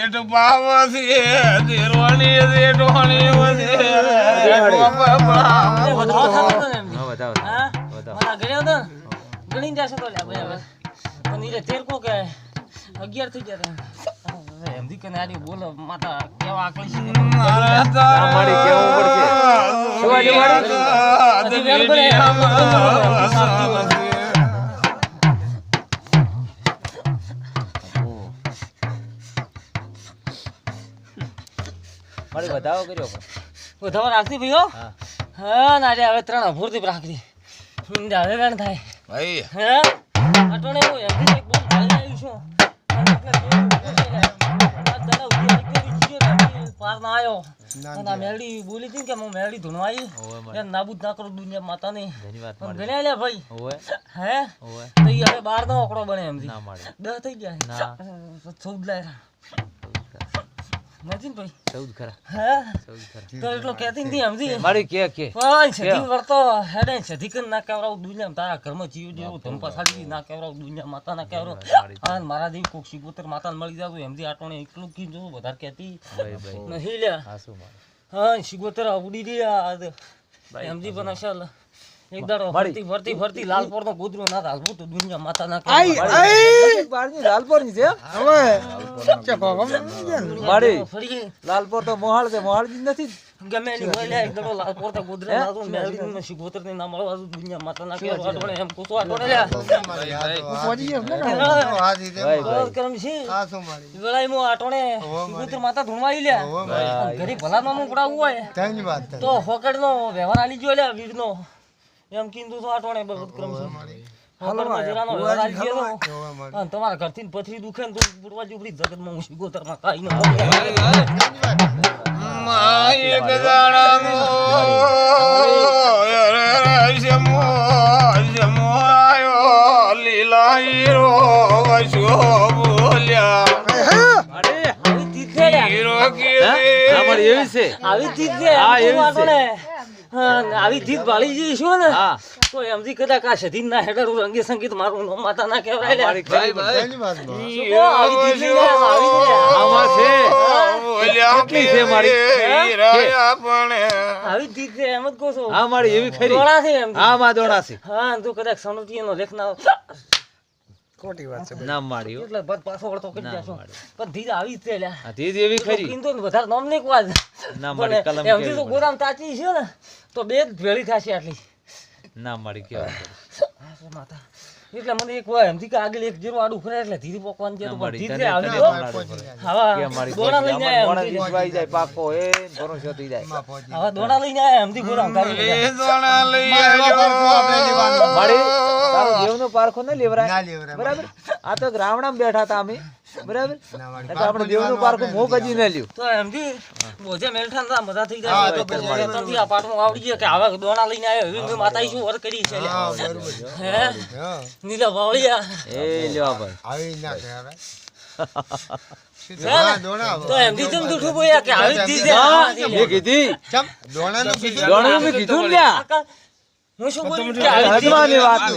જેઠ પાવસી દેરવાણી દેઠવાણી ગણી જશે તો લે ભાઈ પણ ઈ તેર કો કે 11 થઈ ગયા એમથી કે નાડી બોલો માતા કેવા આકલી છે મારી કેવું પડશે શિવાજી મારી વધાવો કર્યો વધાવો રાખતી ભાઈઓ હા નાડી હવે 3 અભૂરથી રાખતી ઈંડા હેરાન થાય ભાઈ હે અટોણે હું એમથી એક બોલ ભાઈ આવ્યું છું પાર ના આવ્યો અને મેલડી બોલી હતી કે હું મેલડી ધૂણવાઈ એ નાબૂદ ના કરું દુનિયા માતાની પણ ગણ્યા લે ભાઈ હે તો ઈ હવે 12 નો આંકડો બને એમથી 10 થઈ ગયા 14 લાયા નથી ભાઈ 14 ખરા હે 14 ખરા તો એટલો કેતી નથી એમથી મારી કે પણ સધી વર્તો હેડે સધી કન ના કેવરાવ દુનિયા તારા ઘરમાં જીવ જેવું ધંપા સાડી ના કેવરાવ દુનિયા માતા ના કેવરાવ અને મારા દેવી કોક શિગોતર માતા મળી જાવ એમથી આટોણે એકલું કીધું વધારે કેતી નહીં લે હા શિગોતર ઉડી રહ્યા એમથી પણ અસલ એક દાડો ફરતી લાલપોર નો ગોદરો ના હાલવું તો દુનિયા માતા ના આઈ બારની લાલપોર ની છે હવે મારી લાલપોર તો મોહાળ છે મોહાળ જ નથી ગમે ની હોય એક દાડો લાલપોર તો ગોદરા ના તો મેલડી ને શિગોતર ને ના મળવા દુનિયા માતા ના કેવા આટોણે એમ કોસો આટોણે લે પોજી એમ ને કરમ છે આ સો મારી વેળાઈ મો આટોણે શિગોતર માતા ધૂણવાઈ લે ઘરે ભલા નામું પડાવું હોય તેની વાત તો હોકડ નો વ્યવહાર આલી જો લે વીર નો એમ કીધું તો આટોણે બહુ ક્રમ છે હાલો મજરાનો વ્યવહાર આલી ગયો અને તમારા ઘરથી પથરી દુખે ને તો બુડવા જેવડી જગતમાં હું શિગોતર માં કાઈ ન માય ગજાણો જમો જમો આયો લીલાઈરો વશો બોલ્યા અરે આવી તીથે હીરો કે અમારી એવી છે આવી તીથે હા એવી છે હા આવી તીથ વાળી જે છો ને હા તો એમથી કદાચ આ સધીન ના હેડર રંગે સંગીત મારું નો માતા ના કહેવાય લે મારી ભાઈ તેની વાત આવી તીથ આમાં છે કેટલી છે મારી હીરા પણ આવી તીથ એમ જ કહો છો હા મારી એવી ખરી દોણા છે એમ હા માં દોણા છે હા તો કદાચ સનોટી નો લેખ ના ખોટી વાત છે નામ મારી એટલે બદ પાછો વળતો કરી જાશો પણ ધીરે આવી છે લ્યા હા ધીરે એવી ખરી કિંતો વધારે નામ નહીં કોવા નામ મારી કલમ એમથી તો ગોદામ તાચી છે ને તો બે જ ભેળી થશે આટલી નામ મારી કેવા માતા એટલે મને એક વાર એમથી કે આગળ એક જેરો આડું ફરે એટલે ધીરે પોકવાન છે તો ધીરે આવી હા કે મારી દોણા લઈને મોણા વિશ્વાઈ જાય પાકો એ ભરોસો થઈ જાય હવે દોણા લઈને આયા એમથી ગોદામ તારી એ દોણા લઈ આવ્યો મારી તારો દેવનો પારખો ન લેવરાય બરાબર આ તો ગ્રામડામાં બેઠા હતા અમે બરાબર એટલે આપણે દેવનો પારખો મો ગજી ન લ્યો તો એમથી બોજે મેલઠાન તા મજા થઈ જાય તો તંતી આ પાટમાં આવડી ગયો કે આવા દોણા લઈને આવ્યો એવી માતાઈ શું વર કરી છે હે નીલા વાળિયા એ લ્યો ભાઈ આવી ના કહેવાય તો એમથી જમ દુઠું બોયા કે આવી દીધે એ કીધી ચમ દોણાનું દોણાનું કીધું લ્યા હું શું બોલ્યું કે આવી હદવાની વાત